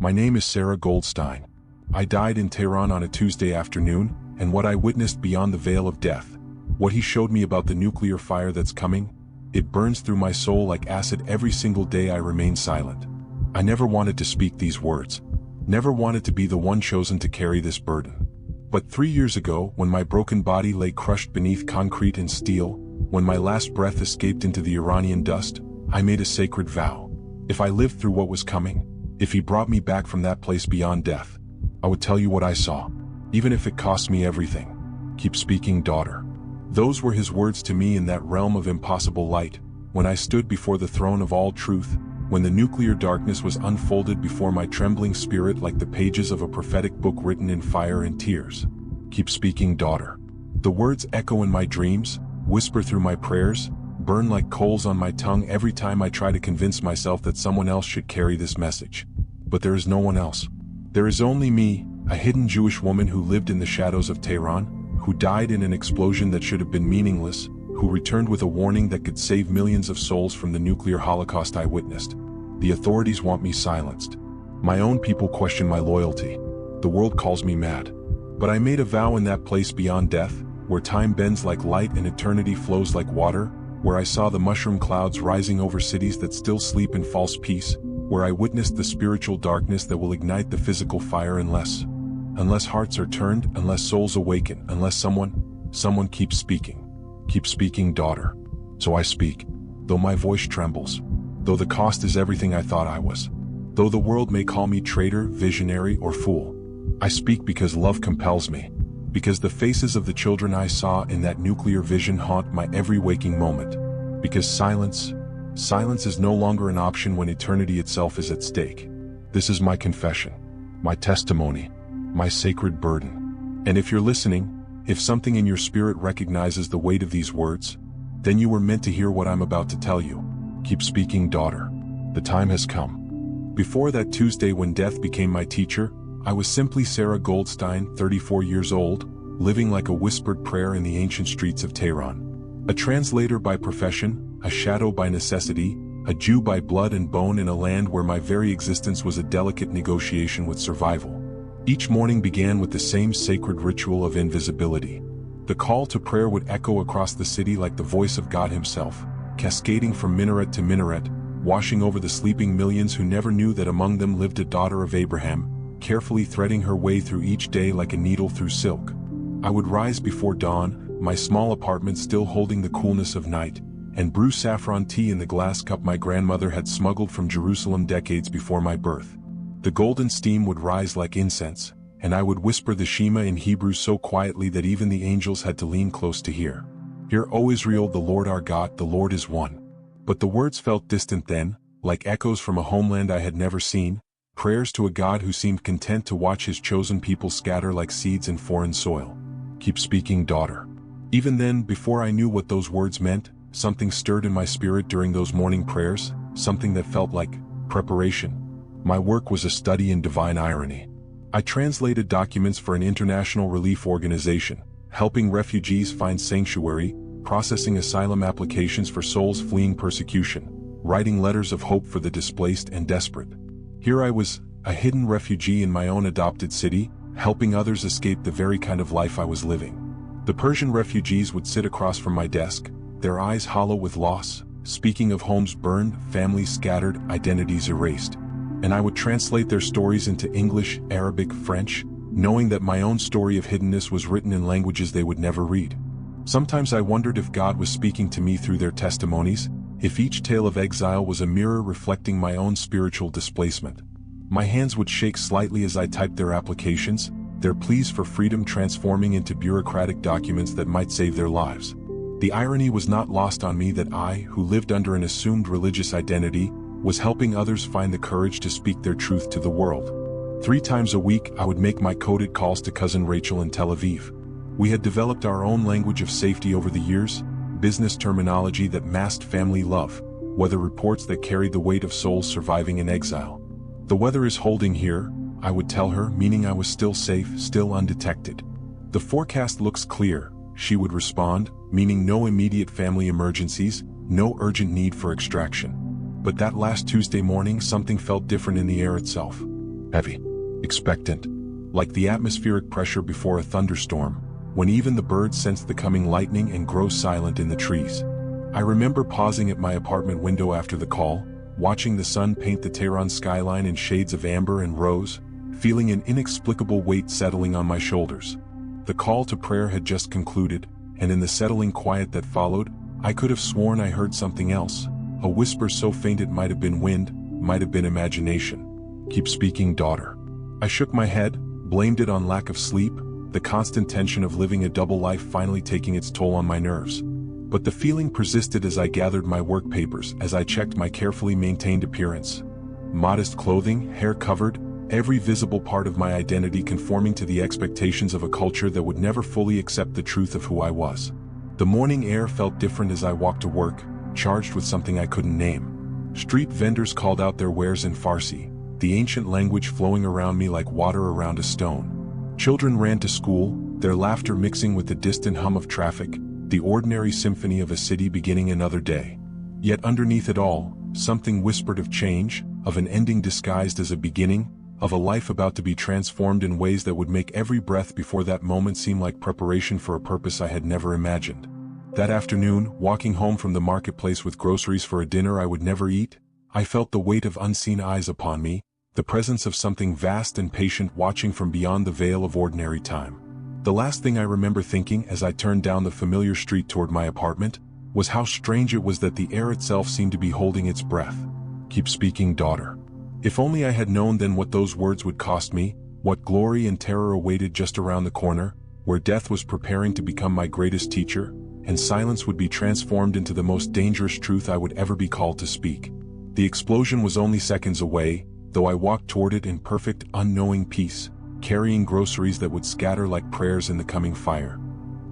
My name is Sarah Goldstein. I died in Tehran on a Tuesday afternoon, and what I witnessed beyond the veil of death, what he showed me about the nuclear fire that's coming, it burns through my soul like acid. Every single day I remain silent. I never wanted to speak these words. Never wanted to be the one chosen to carry this burden. But 3 years ago, when my broken body lay crushed beneath concrete and steel, when my last breath escaped into the Iranian dust, I made a sacred vow. If I lived through what was coming, if he brought me back from that place beyond death, I would tell you what I saw, even if it cost me everything. Keep speaking, daughter. Those were his words to me in that realm of impossible light, when I stood before the throne of all truth, when the nuclear darkness was unfolded before my trembling spirit like the pages of a prophetic book written in fire and tears. Keep speaking, daughter. The words echo in my dreams, whisper through my prayers, burn like coals on my tongue every time I try to convince myself that someone else should carry this message. But there is no one else. There is only me, a hidden Jewish woman who lived in the shadows of Tehran, who died in an explosion that should have been meaningless, who returned with a warning that could save millions of souls from the nuclear holocaust I witnessed. The authorities want me silenced. My own people question my loyalty. The world calls me mad. But I made a vow in that place beyond death, where time bends like light and eternity flows like water, where I saw the mushroom clouds rising over cities that still sleep in false peace, where I witnessed the spiritual darkness that will ignite the physical fire unless hearts are turned, unless souls awaken, unless someone keeps speaking. Keep speaking, daughter. So I speak, though my voice trembles, though the cost is everything I thought I was, though the world may call me traitor, visionary, or fool. I speak because love compels me, because the faces of the children I saw in that nuclear vision haunt my every waking moment, because silence is no longer an option when eternity itself is at stake. This is my confession, my testimony, my sacred burden. And if you're listening, if something in your spirit recognizes the weight of these words, then you were meant to hear what I'm about to tell you. Keep speaking, daughter. The time has come. Before that Tuesday when death became my teacher, I was simply Sarah Goldstein, 34 years old, living like a whispered prayer in the ancient streets of Tehran. A translator by profession, a shadow by necessity, a Jew by blood and bone in a land where my very existence was a delicate negotiation with survival. Each morning began with the same sacred ritual of invisibility. The call to prayer would echo across the city like the voice of God himself, cascading from minaret to minaret, washing over the sleeping millions who never knew that among them lived a daughter of Abraham, carefully threading her way through each day like a needle through silk. I would rise before dawn, my small apartment still holding the coolness of night, and brew saffron tea in the glass cup my grandmother had smuggled from Jerusalem decades before my birth. The golden steam would rise like incense, and I would whisper the Shema in Hebrew so quietly that even the angels had to lean close to hear. Hear, O Israel, the Lord our God, the Lord is one. But the words felt distant then, like echoes from a homeland I had never seen, prayers to a God who seemed content to watch his chosen people scatter like seeds in foreign soil. Keep speaking, daughter. Even then, before I knew what those words meant, something stirred in my spirit during those morning prayers, something that felt like preparation. My work was a study in divine irony. I translated documents for an international relief organization, helping refugees find sanctuary, processing asylum applications for souls fleeing persecution, writing letters of hope for the displaced and desperate. Here I was, a hidden refugee in my own adopted city, helping others escape the very kind of life I was living. The Persian refugees would sit across from my desk, their eyes hollow with loss, speaking of homes burned, families scattered, identities erased. And I would translate their stories into English, Arabic, French, knowing that my own story of hiddenness was written in languages they would never read. Sometimes I wondered if God was speaking to me through their testimonies, if each tale of exile was a mirror reflecting my own spiritual displacement. My hands would shake slightly as I typed their applications, their pleas for freedom transforming into bureaucratic documents that might save their lives. The irony was not lost on me that I, who lived under an assumed religious identity, was helping others find the courage to speak their truth to the world. 3 times a week I would make my coded calls to cousin Rachel in Tel Aviv. We had developed our own language of safety over the years, business terminology that masked family love, weather reports that carried the weight of souls surviving in exile. The weather is holding here, I would tell her, meaning I was still safe, still undetected. The forecast looks clear, she would respond, meaning no immediate family emergencies, no urgent need for extraction. But that last Tuesday morning something felt different in the air itself. heavy, expectant, like the atmospheric pressure before a thunderstorm, when even the birds sense the coming lightning and grow silent in the trees. I remember pausing at my apartment window after the call, watching the sun paint the Tehran skyline in shades of amber and rose, feeling an inexplicable weight settling on my shoulders. The call to prayer had just concluded, and in the settling quiet that followed, I could have sworn I heard something else, a whisper so faint it might have been wind, might have been imagination. "Keep speaking, daughter." I shook my head, blamed it on lack of sleep, the constant tension of living a double life finally taking its toll on my nerves. But the feeling persisted as I gathered my work papers, as I checked my carefully maintained appearance. Modest clothing, hair covered, every visible part of my identity conforming to the expectations of a culture that would never fully accept the truth of who I was. The morning air felt different as I walked to work, charged with something I couldn't name. Street vendors called out their wares in Farsi, the ancient language flowing around me like water around a stone. Children ran to school, their laughter mixing with the distant hum of traffic, the ordinary symphony of a city beginning another day. Yet underneath it all, something whispered of change, of an ending disguised as a beginning, of a life about to be transformed in ways that would make every breath before that moment seem like preparation for a purpose I had never imagined. That afternoon, walking home from the marketplace with groceries for a dinner I would never eat, I felt the weight of unseen eyes upon me, the presence of something vast and patient watching from beyond the veil of ordinary time. The last thing I remember thinking as I turned down the familiar street toward my apartment was how strange it was that the air itself seemed to be holding its breath. "Keep speaking, daughter." If only I had known then what those words would cost me, what glory and terror awaited just around the corner, where death was preparing to become my greatest teacher, and silence would be transformed into the most dangerous truth I would ever be called to speak. The explosion was only seconds away, though I walked toward it in perfect, unknowing peace, carrying groceries that would scatter like prayers in the coming fire.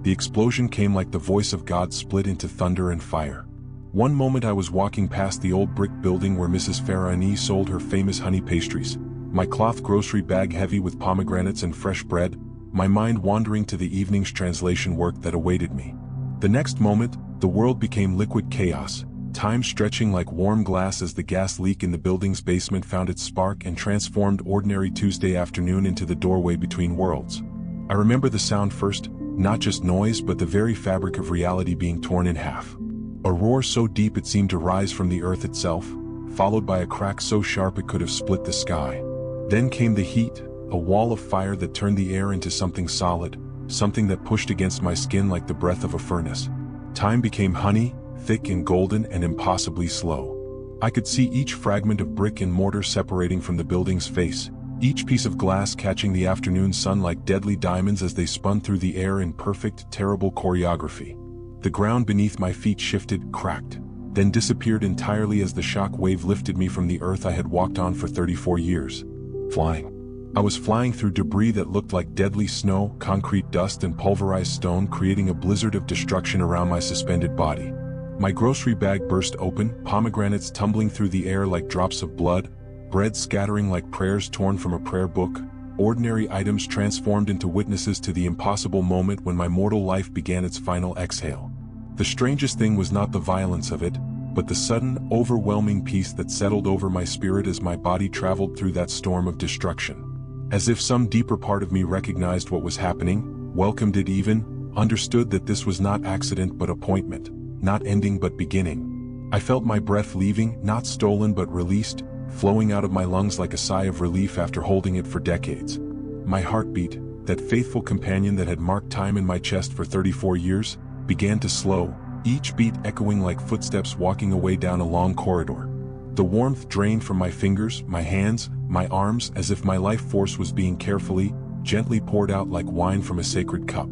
The explosion came like the voice of God split into thunder and fire. One moment I was walking past the old brick building where Mrs. Farahani sold her famous honey pastries, my cloth grocery bag heavy with pomegranates and fresh bread, my mind wandering to the evening's translation work that awaited me. The next moment, the world became liquid chaos, time stretching like warm glass as the gas leak in the building's basement found its spark and transformed ordinary Tuesday afternoon into the doorway between worlds. I remember the sound first, not just noise but the very fabric of reality being torn in half. A roar so deep it seemed to rise from the earth itself, followed by a crack so sharp it could have split the sky. Then came the heat, a wall of fire that turned the air into something solid, something that pushed against my skin like the breath of a furnace. Time became honey, thick and golden and impossibly slow. I could see each fragment of brick and mortar separating from the building's face, each piece of glass catching the afternoon sun like deadly diamonds as they spun through the air in perfect, terrible choreography. The ground beneath my feet shifted, cracked, then disappeared entirely as the shock wave lifted me from the earth I had walked on for 34 years. Flying. I was flying through debris that looked like deadly snow, concrete dust and pulverized stone, creating a blizzard of destruction around my suspended body. My grocery bag burst open, pomegranates tumbling through the air like drops of blood, bread scattering like prayers torn from a prayer book, ordinary items transformed into witnesses to the impossible moment when my mortal life began its final exhale. The strangest thing was not the violence of it, but the sudden, overwhelming peace that settled over my spirit as my body traveled through that storm of destruction. As if some deeper part of me recognized what was happening, welcomed it even, understood that this was not accident but appointment, not ending but beginning. I felt my breath leaving, not stolen but released, flowing out of my lungs like a sigh of relief after holding it for decades. My heartbeat, that faithful companion that had marked time in my chest for 34 years, began to slow, each beat echoing like footsteps walking away down a long corridor. The warmth drained from my fingers, my hands, my arms as if my life force was being carefully, gently poured out like wine from a sacred cup.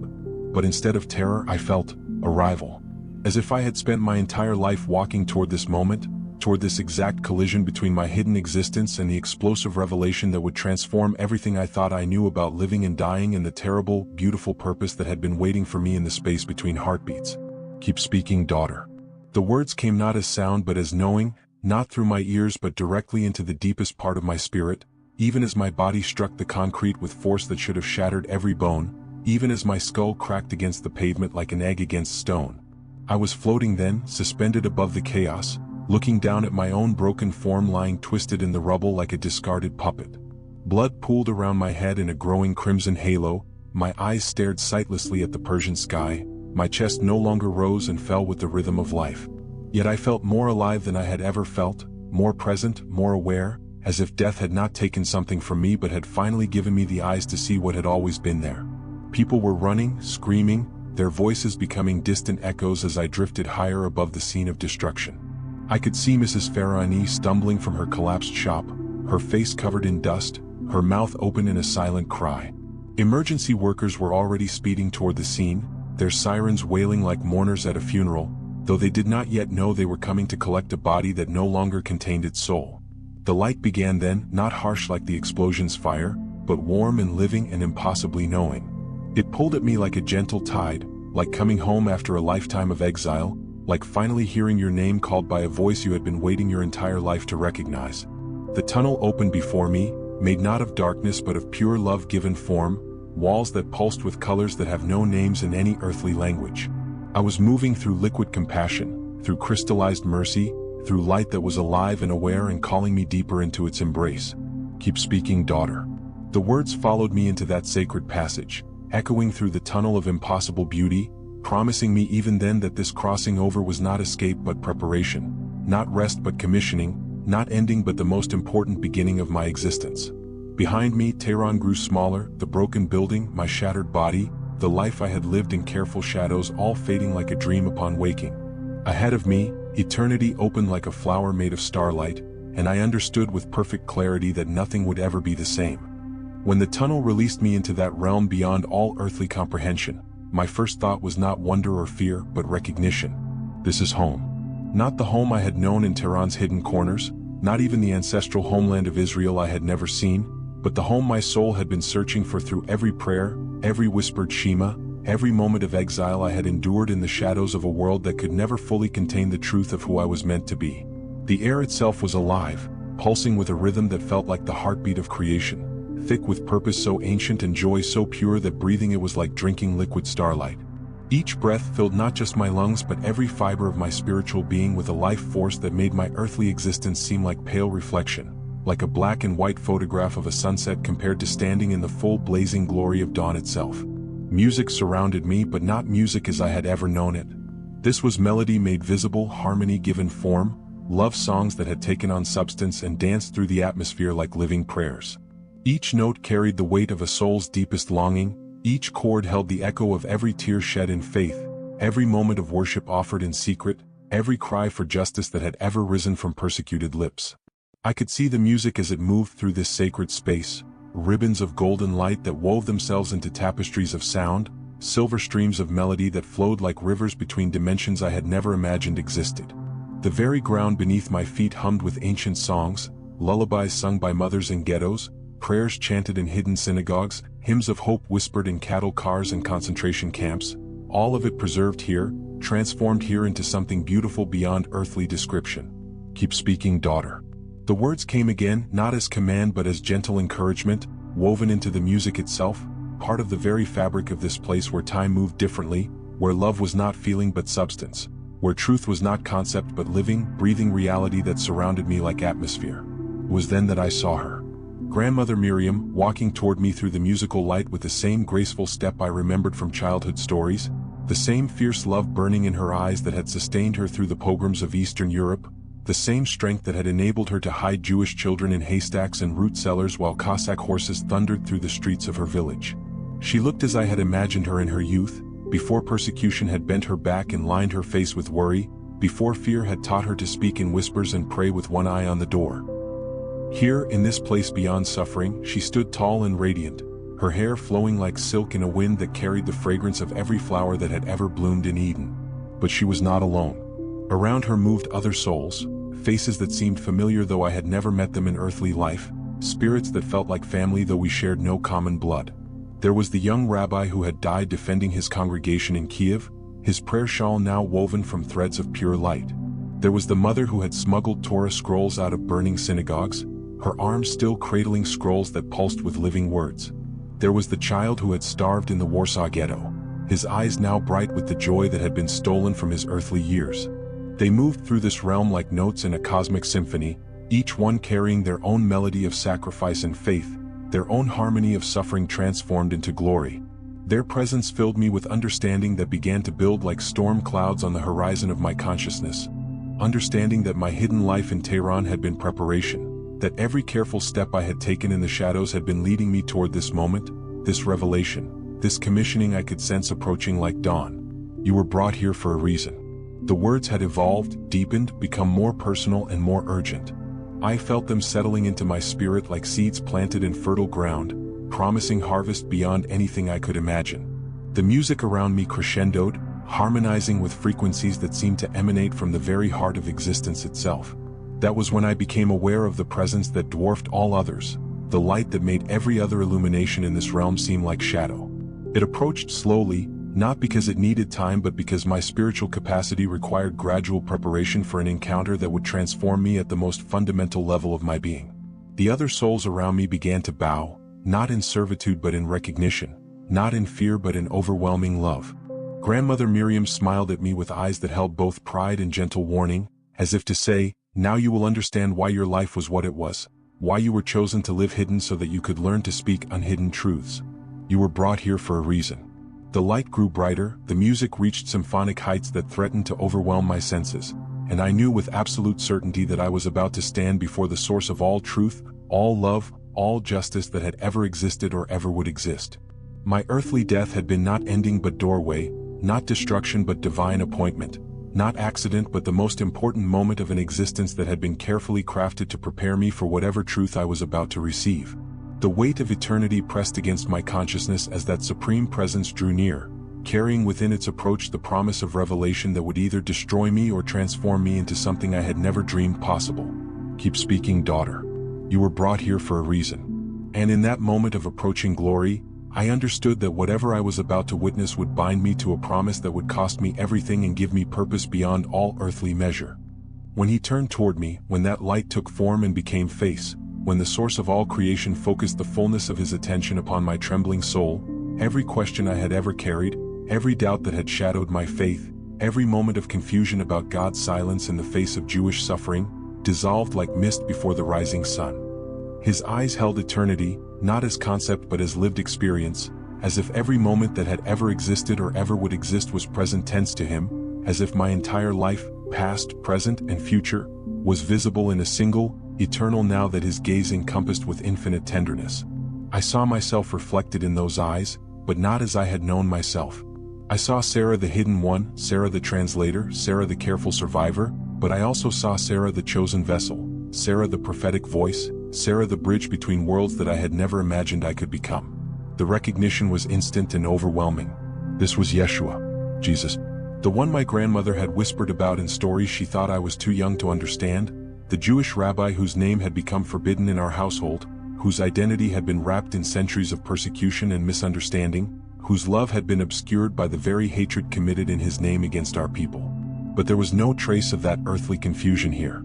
But instead of terror, I felt arrival. As if I had spent my entire life walking toward this moment, toward this exact collision between my hidden existence and the explosive revelation that would transform everything I thought I knew about living and dying and the terrible, beautiful purpose that had been waiting for me in the space between heartbeats. "Keep speaking, daughter." The words came not as sound but as knowing, not through my ears but directly into the deepest part of my spirit, even as my body struck the concrete with force that should have shattered every bone, even as my skull cracked against the pavement like an egg against stone. I was floating then, suspended above the chaos, looking down at my own broken form lying twisted in the rubble like a discarded puppet. Blood pooled around my head in a growing crimson halo, my eyes stared sightlessly at the Persian sky, my chest no longer rose and fell with the rhythm of life. Yet I felt more alive than I had ever felt, more present, more aware, as if death had not taken something from me but had finally given me the eyes to see what had always been there. People were running, screaming, their voices becoming distant echoes as I drifted higher above the scene of destruction. I could see Mrs. Farahani stumbling from her collapsed shop, her face covered in dust, her mouth open in a silent cry. Emergency workers were already speeding toward the scene, their sirens wailing like mourners at a funeral, though they did not yet know they were coming to collect a body that no longer contained its soul. The light began then, not harsh like the explosion's fire, but warm and living and impossibly knowing. It pulled at me like a gentle tide, like coming home after a lifetime of exile, like finally hearing your name called by a voice you had been waiting your entire life to recognize. The tunnel opened before me, made not of darkness but of pure love given form, walls that pulsed with colors that have no names in any earthly language. I was moving through liquid compassion, through crystallized mercy, through light that was alive and aware and calling me deeper into its embrace. Keep speaking, daughter. The words followed me into that sacred passage, echoing through the tunnel of impossible beauty, promising me even then that this crossing over was not escape but preparation, not rest but commissioning, not ending but the most important beginning of my existence. Behind me, Tehran grew smaller, the broken building, my shattered body, the life I had lived in careful shadows all fading like a dream upon waking. Ahead of me, eternity opened like a flower made of starlight, and I understood with perfect clarity that nothing would ever be the same. When the tunnel released me into that realm beyond all earthly comprehension, my first thought was not wonder or fear, but recognition. This is home. Not the home I had known in Tehran's hidden corners, not even the ancestral homeland of Israel I had never seen, but the home my soul had been searching for through every prayer, every whispered Shema, every moment of exile I had endured in the shadows of a world that could never fully contain the truth of who I was meant to be. The air itself was alive, pulsing with a rhythm that felt like the heartbeat of creation, thick with purpose so ancient and joy so pure that breathing it was like drinking liquid starlight. Each breath filled not just my lungs but every fiber of my spiritual being with a life force that made my earthly existence seem like pale reflection, like a black and white photograph of a sunset compared to standing in the full blazing glory of dawn itself. Music surrounded me, but not music as I had ever known it. This was melody made visible, harmony given form, love songs that had taken on substance and danced through the atmosphere like living prayers. Each note carried the weight of a soul's deepest longing, each chord held the echo of every tear shed in faith, every moment of worship offered in secret, every cry for justice that had ever risen from persecuted lips. I could see the music as it moved through this sacred space, ribbons of golden light that wove themselves into tapestries of sound, silver streams of melody that flowed like rivers between dimensions I had never imagined existed. The very ground beneath my feet hummed with ancient songs, lullabies sung by mothers in ghettos, prayers chanted in hidden synagogues, hymns of hope whispered in cattle cars and concentration camps, all of it preserved here, transformed here into something beautiful beyond earthly description. Keep speaking, daughter. The words came again, not as command but as gentle encouragement, woven into the music itself, part of the very fabric of this place where time moved differently, where love was not feeling but substance, where truth was not concept but living, breathing reality that surrounded me like atmosphere. It was then that I saw her. Grandmother Miriam, walking toward me through the musical light with the same graceful step I remembered from childhood stories, the same fierce love burning in her eyes that had sustained her through the pogroms of Eastern Europe, the same strength that had enabled her to hide Jewish children in haystacks and root cellars while Cossack horses thundered through the streets of her village. She looked as I had imagined her in her youth, before persecution had bent her back and lined her face with worry, before fear had taught her to speak in whispers and pray with one eye on the door. Here, in this place beyond suffering, she stood tall and radiant, her hair flowing like silk in a wind that carried the fragrance of every flower that had ever bloomed in Eden. But she was not alone. Around her moved other souls, faces that seemed familiar though I had never met them in earthly life, spirits that felt like family though we shared no common blood. There was the young rabbi who had died defending his congregation in Kiev, his prayer shawl now woven from threads of pure light. There was the mother who had smuggled Torah scrolls out of burning synagogues, her arms still cradling scrolls that pulsed with living words. There was the child who had starved in the Warsaw ghetto, his eyes now bright with the joy that had been stolen from his earthly years. They moved through this realm like notes in a cosmic symphony, each one carrying their own melody of sacrifice and faith, their own harmony of suffering transformed into glory. Their presence filled me with understanding that began to build like storm clouds on the horizon of my consciousness. Understanding that my hidden life in Tehran had been preparation, that every careful step I had taken in the shadows had been leading me toward this moment, this revelation, this commissioning I could sense approaching like dawn. You were brought here for a reason. The words had evolved, deepened, become more personal and more urgent. I felt them settling into my spirit like seeds planted in fertile ground, promising harvest beyond anything I could imagine. The music around me crescendoed, harmonizing with frequencies that seemed to emanate from the very heart of existence itself. That was when I became aware of the presence that dwarfed all others, the light that made every other illumination in this realm seem like shadow. It approached slowly, not because it needed time but because my spiritual capacity required gradual preparation for an encounter that would transform me at the most fundamental level of my being. The other souls around me began to bow, not in servitude but in recognition, not in fear but in overwhelming love. Grandmother Miriam smiled at me with eyes that held both pride and gentle warning, as if to say, "Now you will understand why your life was what it was, why you were chosen to live hidden so that you could learn to speak unhidden truths. You were brought here for a reason." The light grew brighter, the music reached symphonic heights that threatened to overwhelm my senses, and I knew with absolute certainty that I was about to stand before the source of all truth, all love, all justice that had ever existed or ever would exist. My earthly death had been not ending but doorway, not destruction but divine appointment, not accident but the most important moment of an existence that had been carefully crafted to prepare me for whatever truth I was about to receive. The weight of eternity pressed against my consciousness as that supreme presence drew near, carrying within its approach the promise of revelation that would either destroy me or transform me into something I had never dreamed possible. "Keep speaking, daughter. You were brought here for a reason." And in that moment of approaching glory, I understood that whatever I was about to witness would bind me to a promise that would cost me everything and give me purpose beyond all earthly measure. When he turned toward me, when that light took form and became face, when the source of all creation focused the fullness of his attention upon my trembling soul, every question I had ever carried, every doubt that had shadowed my faith, every moment of confusion about God's silence in the face of Jewish suffering, dissolved like mist before the rising sun. His eyes held eternity, not as concept but as lived experience, as if every moment that had ever existed or ever would exist was present tense to him, as if my entire life, past, present, and future, was visible in a single, eternal now that his gaze encompassed with infinite tenderness. I saw myself reflected in those eyes, but not as I had known myself. I saw Sarah the hidden one, Sarah the translator, Sarah the careful survivor, but I also saw Sarah the chosen vessel, Sarah the prophetic voice, Sarah the bridge between worlds that I had never imagined I could become. The recognition was instant and overwhelming. This was Yeshua, Jesus, the one my grandmother had whispered about in stories she thought I was too young to understand, the Jewish rabbi whose name had become forbidden in our household, whose identity had been wrapped in centuries of persecution and misunderstanding, whose love had been obscured by the very hatred committed in his name against our people. But there was no trace of that earthly confusion here.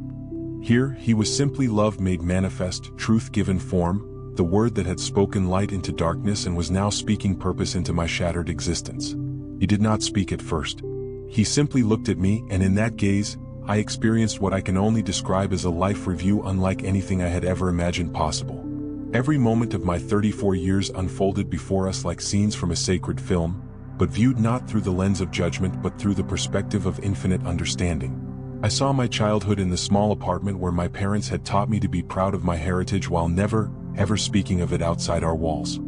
Here, he was simply love made manifest, truth given form, the word that had spoken light into darkness and was now speaking purpose into my shattered existence. He did not speak at first. He simply looked at me, and in that gaze, I experienced what I can only describe as a life review unlike anything I had ever imagined possible. Every moment of my 34 years unfolded before us like scenes from a sacred film, but viewed not through the lens of judgment but through the perspective of infinite understanding. I saw my childhood in the small apartment where my parents had taught me to be proud of my heritage while never, ever speaking of it outside our walls.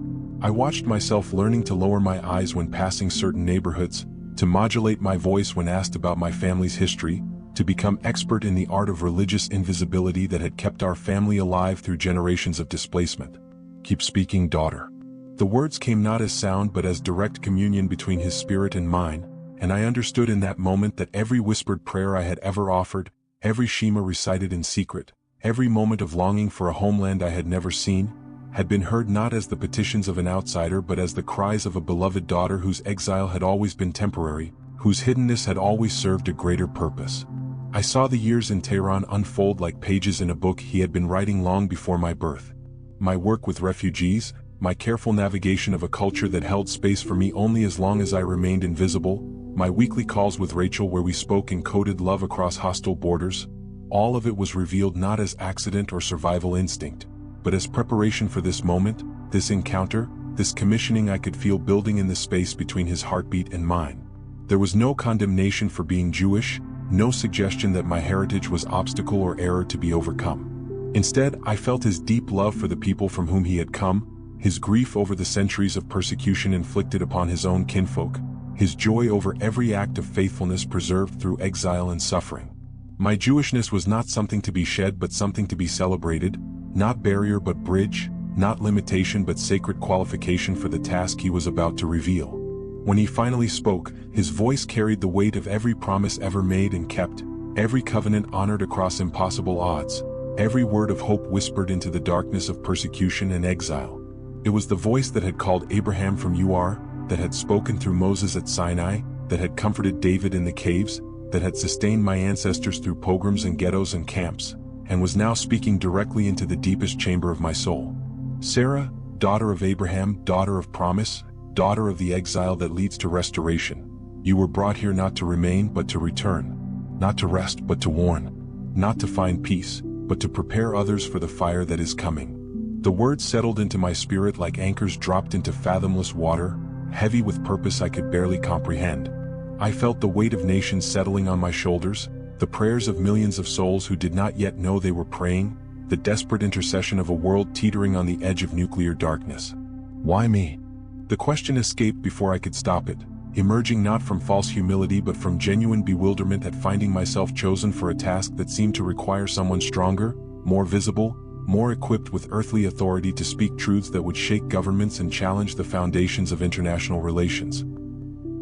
I watched myself learning to lower my eyes when passing certain neighborhoods, to modulate my voice when asked about my family's history, to become expert in the art of religious invisibility that had kept our family alive through generations of displacement. "Keep speaking, daughter." The words came not as sound but as direct communion between his spirit and mine, and I understood in that moment that every whispered prayer I had ever offered, every Shema recited in secret, every moment of longing for a homeland I had never seen, had been heard not as the petitions of an outsider but as the cries of a beloved daughter whose exile had always been temporary, whose hiddenness had always served a greater purpose. I saw the years in Tehran unfold like pages in a book he had been writing long before my birth. My work with refugees, my careful navigation of a culture that held space for me only as long as I remained invisible, my weekly calls with Rachel where we spoke in coded love across hostile borders, all of it was revealed not as accident or survival instinct, but as preparation for this moment, this encounter, this commissioning I could feel building in the space between his heartbeat and mine. There was no condemnation for being Jewish, no suggestion that my heritage was obstacle or error to be overcome. Instead, I felt his deep love for the people from whom he had come, his grief over the centuries of persecution inflicted upon his own kinfolk, his joy over every act of faithfulness preserved through exile and suffering. My Jewishness was not something to be shed but something to be celebrated, not barrier but bridge, not limitation but sacred qualification for the task he was about to reveal. When he finally spoke, his voice carried the weight of every promise ever made and kept, every covenant honored across impossible odds, every word of hope whispered into the darkness of persecution and exile. It was the voice that had called Abraham from Ur, that had spoken through Moses at Sinai, that had comforted David in the caves, that had sustained my ancestors through pogroms and ghettos and camps, and was now speaking directly into the deepest chamber of my soul. Sarah, daughter of Abraham, daughter of promise, daughter of the exile that leads to restoration, you were brought here not to remain but to return, not to rest but to warn, not to find peace, but to prepare others for the fire that is coming. The words settled into my spirit like anchors dropped into fathomless water, heavy with purpose I could barely comprehend. I felt the weight of nations settling on my shoulders, the prayers of millions of souls who did not yet know they were praying, the desperate intercession of a world teetering on the edge of nuclear darkness. Why me? The question escaped before I could stop it, emerging not from false humility but from genuine bewilderment at finding myself chosen for a task that seemed to require someone stronger, more visible, more equipped with earthly authority to speak truths that would shake governments and challenge the foundations of international relations.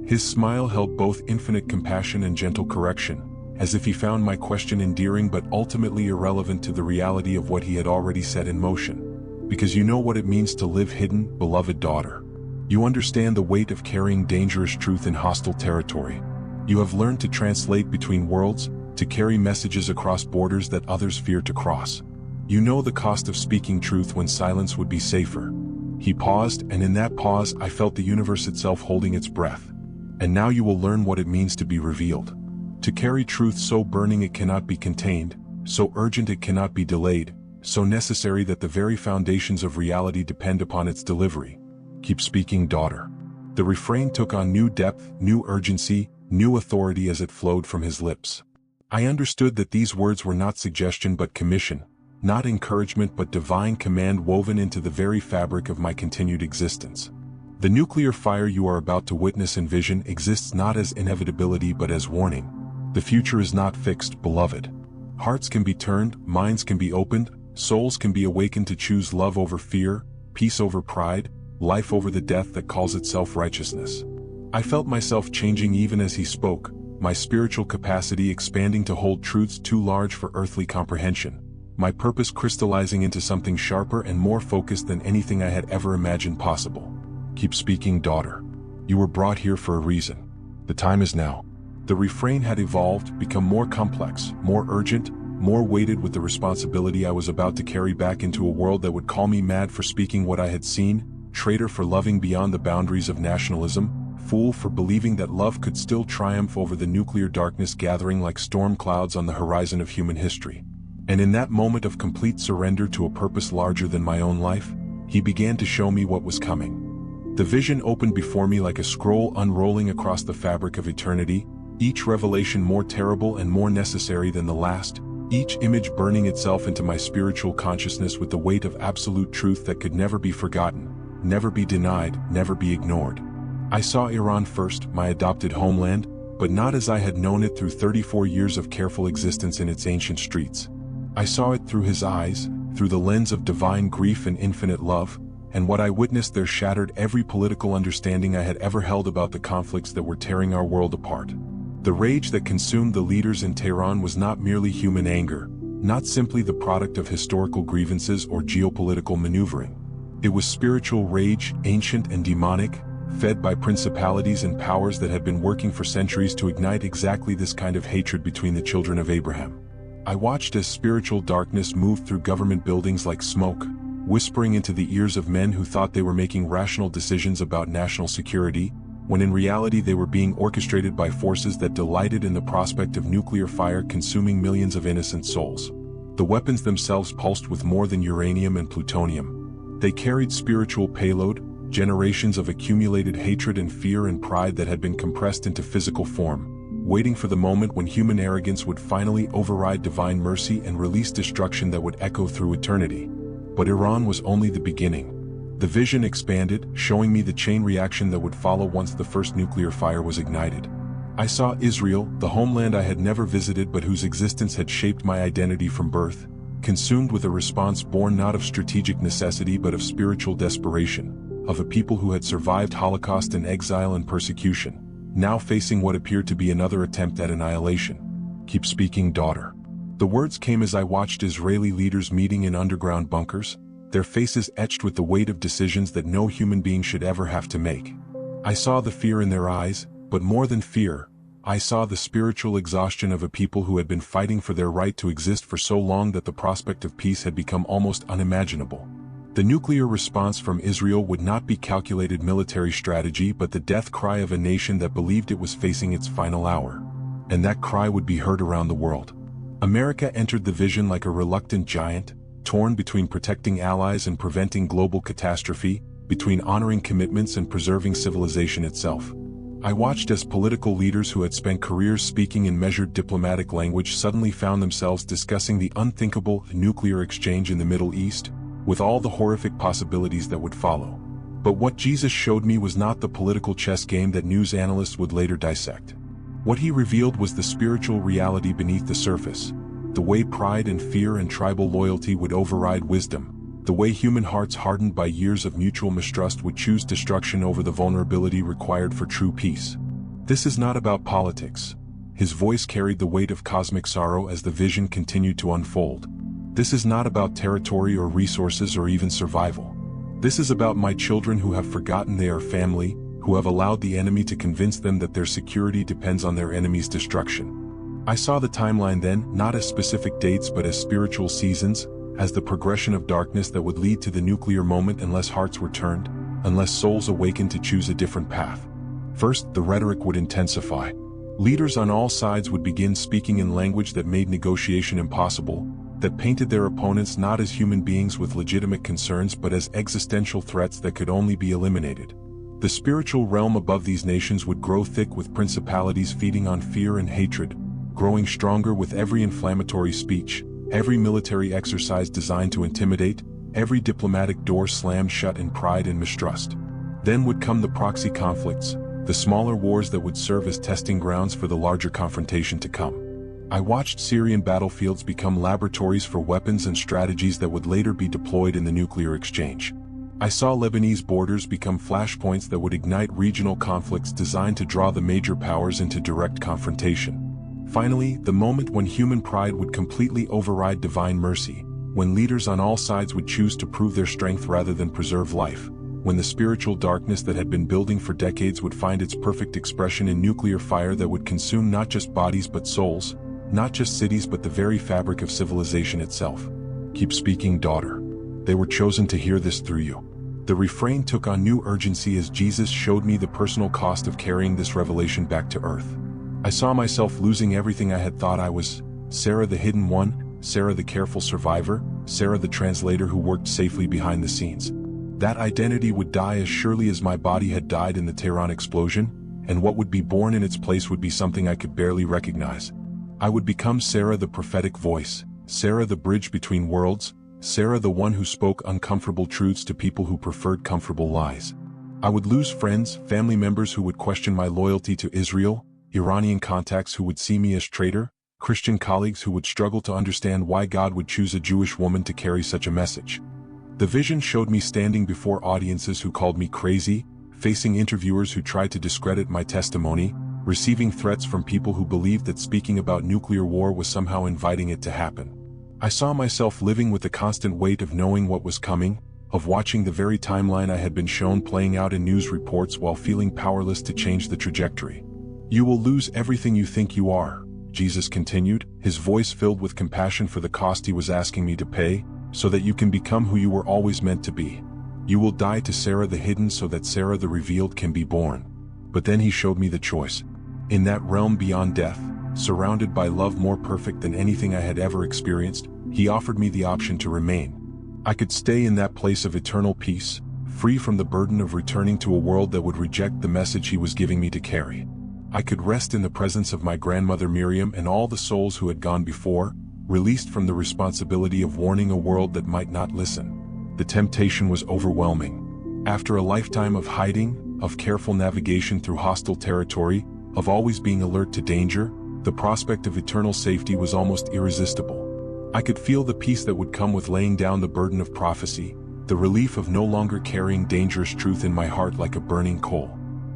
His smile held both infinite compassion and gentle correction, as if he found my question endearing but ultimately irrelevant to the reality of what he had already set in motion. Because you know what it means to live hidden, beloved daughter. You understand the weight of carrying dangerous truth in hostile territory. You have learned to translate between worlds, to carry messages across borders that others fear to cross. You know the cost of speaking truth when silence would be safer. He paused, and in that pause I felt the universe itself holding its breath. And now you will learn what it means to be revealed. To carry truth so burning it cannot be contained, so urgent it cannot be delayed, so necessary that the very foundations of reality depend upon its delivery. Keep speaking, daughter. The refrain took on new depth, new urgency, new authority as it flowed from his lips. I understood that these words were not suggestion but commission, not encouragement but divine command woven into the very fabric of my continued existence. The nuclear fire you are about to witness and vision exists not as inevitability but as warning. The future is not fixed, beloved. Hearts can be turned, minds can be opened, souls can be awakened to choose love over fear, peace over pride, life over the death that calls itself righteousness. I felt myself changing even as he spoke, my spiritual capacity expanding to hold truths too large for earthly comprehension, my purpose crystallizing into something sharper and more focused than anything I had ever imagined possible. Keep speaking, daughter. You were brought here for a reason. The time is now. The refrain had evolved, become more complex, more urgent, more weighted with the responsibility I was about to carry back into a world that would call me mad for speaking what I had seen, traitor for loving beyond the boundaries of nationalism, fool for believing that love could still triumph over the nuclear darkness gathering like storm clouds on the horizon of human history. And in that moment of complete surrender to a purpose larger than my own life, he began to show me what was coming. The vision opened before me like a scroll unrolling across the fabric of eternity, each revelation more terrible and more necessary than the last, each image burning itself into my spiritual consciousness with the weight of absolute truth that could never be forgotten, never be denied, never be ignored. I saw Iran first, my adopted homeland, but not as I had known it through 34 years of careful existence in its ancient streets. I saw it through his eyes, through the lens of divine grief and infinite love, and what I witnessed there shattered every political understanding I had ever held about the conflicts that were tearing our world apart. The rage that consumed the leaders in Tehran was not merely human anger, not simply the product of historical grievances or geopolitical maneuvering. It was spiritual rage, ancient and demonic, fed by principalities and powers that had been working for centuries to ignite exactly this kind of hatred between the children of Abraham. I watched as spiritual darkness moved through government buildings like smoke, whispering into the ears of men who thought they were making rational decisions about national security, when in reality they were being orchestrated by forces that delighted in the prospect of nuclear fire consuming millions of innocent souls. The weapons themselves pulsed with more than uranium and plutonium. They carried spiritual payload, generations of accumulated hatred and fear and pride that had been compressed into physical form, waiting for the moment when human arrogance would finally override divine mercy and release destruction that would echo through eternity. But Iran was only the beginning. The vision expanded, showing me the chain reaction that would follow once the first nuclear fire was ignited. I saw Israel, the homeland I had never visited but whose existence had shaped my identity from birth, consumed with a response born not of strategic necessity but of spiritual desperation, of a people who had survived Holocaust and exile and persecution, now facing what appeared to be another attempt at annihilation. "Keep speaking, daughter." The words came as I watched Israeli leaders meeting in underground bunkers, their faces etched with the weight of decisions that no human being should ever have to make. I saw the fear in their eyes, but more than fear, I saw the spiritual exhaustion of a people who had been fighting for their right to exist for so long that the prospect of peace had become almost unimaginable. The nuclear response from Israel would not be calculated military strategy but the death cry of a nation that believed it was facing its final hour. And that cry would be heard around the world. America entered the vision like a reluctant giant, torn between protecting allies and preventing global catastrophe, between honoring commitments and preserving civilization itself. I watched as political leaders who had spent careers speaking in measured diplomatic language suddenly found themselves discussing the unthinkable nuclear exchange in the Middle East, with all the horrific possibilities that would follow. But what Jesus showed me was not the political chess game that news analysts would later dissect. What he revealed was the spiritual reality beneath the surface, the way pride and fear and tribal loyalty would override wisdom, the way human hearts hardened by years of mutual mistrust would choose destruction over the vulnerability required for true peace. This is not about politics. His voice carried the weight of cosmic sorrow as the vision continued to unfold. This is not about territory or resources or even survival. This is about my children who have forgotten they are family, who have allowed the enemy to convince them that their security depends on their enemy's destruction. I saw the timeline then, not as specific dates but as spiritual seasons, as the progression of darkness that would lead to the nuclear moment unless hearts were turned, unless souls awakened to choose a different path. First, the rhetoric would intensify. Leaders on all sides would begin speaking in language that made negotiation impossible, that painted their opponents not as human beings with legitimate concerns but as existential threats that could only be eliminated. The spiritual realm above these nations would grow thick with principalities feeding on fear and hatred, growing stronger with every inflammatory speech, every military exercise designed to intimidate, every diplomatic door slammed shut in pride and mistrust. Then would come the proxy conflicts, the smaller wars that would serve as testing grounds for the larger confrontation to come. I watched Syrian battlefields become laboratories for weapons and strategies that would later be deployed in the nuclear exchange. I saw Lebanese borders become flashpoints that would ignite regional conflicts designed to draw the major powers into direct confrontation. Finally, the moment when human pride would completely override divine mercy, when leaders on all sides would choose to prove their strength rather than preserve life, when the spiritual darkness that had been building for decades would find its perfect expression in nuclear fire that would consume not just bodies but souls, not just cities but the very fabric of civilization itself. "Keep speaking, daughter. They were chosen to hear this through you." The refrain took on new urgency as Jesus showed me the personal cost of carrying this revelation back to earth. I saw myself losing everything I had thought I was: Sarah the hidden one, Sarah the careful survivor, Sarah the translator who worked safely behind the scenes. That identity would die as surely as my body had died in the Tehran explosion, and what would be born in its place would be something I could barely recognize. I would become Sarah the prophetic voice, Sarah the bridge between worlds, Sarah the one who spoke uncomfortable truths to people who preferred comfortable lies. I would lose friends, family members who would question my loyalty to Israel, Iranian contacts who would see me as traitor, Christian colleagues who would struggle to understand why God would choose a Jewish woman to carry such a message. The vision showed me standing before audiences who called me crazy, facing interviewers who tried to discredit my testimony, receiving threats from people who believed that speaking about nuclear war was somehow inviting it to happen. I saw myself living with the constant weight of knowing what was coming, of watching the very timeline I had been shown playing out in news reports while feeling powerless to change the trajectory. "You will lose everything you think you are," Jesus continued, his voice filled with compassion for the cost he was asking me to pay, "so that you can become who you were always meant to be. You will die to Sarah the hidden so that Sarah the revealed can be born." But then he showed me the choice. In that realm beyond death, surrounded by love more perfect than anything I had ever experienced, he offered me the option to remain. I could stay in that place of eternal peace, free from the burden of returning to a world that would reject the message he was giving me to carry. I could rest in the presence of my grandmother Miriam and all the souls who had gone before, released from the responsibility of warning a world that might not listen. The temptation was overwhelming. After a lifetime of hiding, of careful navigation through hostile territory, of always being alert to danger, the prospect of eternal safety was almost irresistible. I could feel the peace that would come with laying down the burden of prophecy, the relief of no longer carrying dangerous truth in my heart like a burning coal.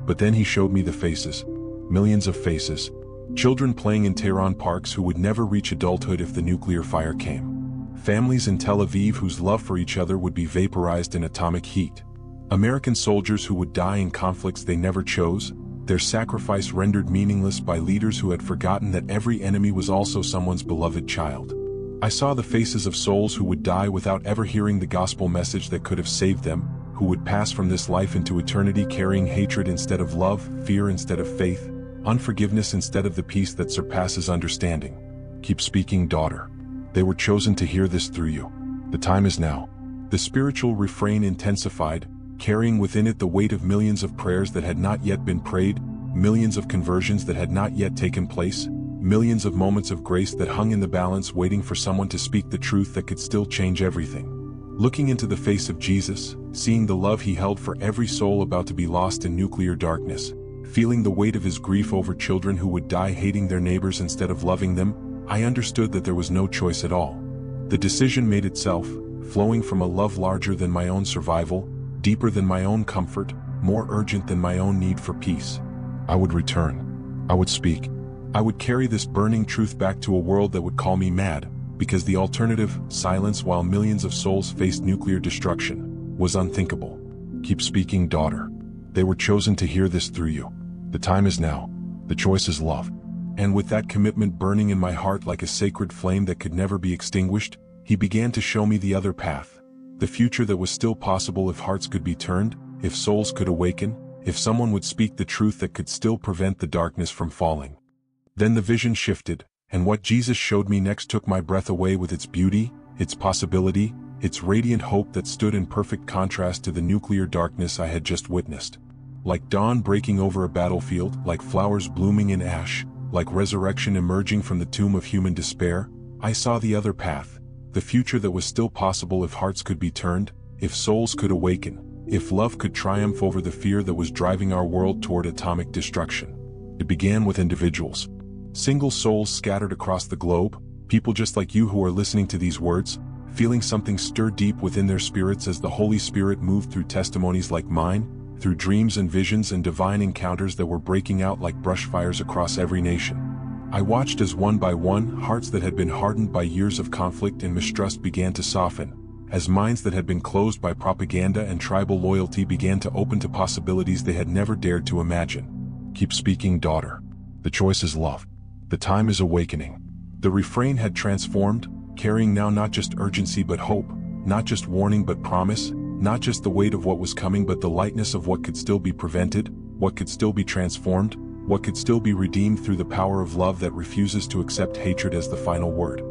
But then he showed me the faces. Millions of faces. Children playing in Tehran parks who would never reach adulthood if the nuclear fire came. Families in Tel Aviv whose love for each other would be vaporized in atomic heat. American soldiers who would die in conflicts they never chose, their sacrifice rendered meaningless by leaders who had forgotten that every enemy was also someone's beloved child. I saw the faces of souls who would die without ever hearing the gospel message that could have saved them, who would pass from this life into eternity carrying hatred instead of love, fear instead of faith, unforgiveness instead of the peace that surpasses understanding. Keep speaking, daughter. They were chosen to hear this through you. The time is now. The spiritual refrain intensified, carrying within it the weight of millions of prayers that had not yet been prayed, millions of conversions that had not yet taken place, millions of moments of grace that hung in the balance waiting for someone to speak the truth that could still change everything. Looking into the face of Jesus, seeing the love he held for every soul about to be lost in nuclear darkness, feeling the weight of his grief over children who would die hating their neighbors instead of loving them, I understood that there was no choice at all. The decision made itself, flowing from a love larger than my own survival, deeper than my own comfort, more urgent than my own need for peace. I would return. I would speak. I would carry this burning truth back to a world that would call me mad, because the alternative, silence while millions of souls faced nuclear destruction, was unthinkable. Keep speaking, daughter. They were chosen to hear this through you. The time is now. The choice is love. And with that commitment burning in my heart like a sacred flame that could never be extinguished, he began to show me the other path. The future that was still possible if hearts could be turned, if souls could awaken, if someone would speak the truth that could still prevent the darkness from falling. Then the vision shifted, and what Jesus showed me next took my breath away with its beauty, its possibility, its radiant hope that stood in perfect contrast to the nuclear darkness I had just witnessed. Like dawn breaking over a battlefield, like flowers blooming in ash, like resurrection emerging from the tomb of human despair, I saw the other path, the future that was still possible if hearts could be turned, if souls could awaken, if love could triumph over the fear that was driving our world toward atomic destruction. It began with individuals. Single souls scattered across the globe, people just like you who are listening to these words, feeling something stir deep within their spirits as the Holy Spirit moved through testimonies like mine, through dreams and visions and divine encounters that were breaking out like brush fires across every nation. I watched as one by one, hearts that had been hardened by years of conflict and mistrust began to soften, as minds that had been closed by propaganda and tribal loyalty began to open to possibilities they had never dared to imagine. Keep speaking, daughter. The choice is love. The time is awakening. The refrain had transformed, carrying now not just urgency but hope, not just warning but promise, not just the weight of what was coming but the lightness of what could still be prevented, what could still be transformed, what could still be redeemed through the power of love that refuses to accept hatred as the final word.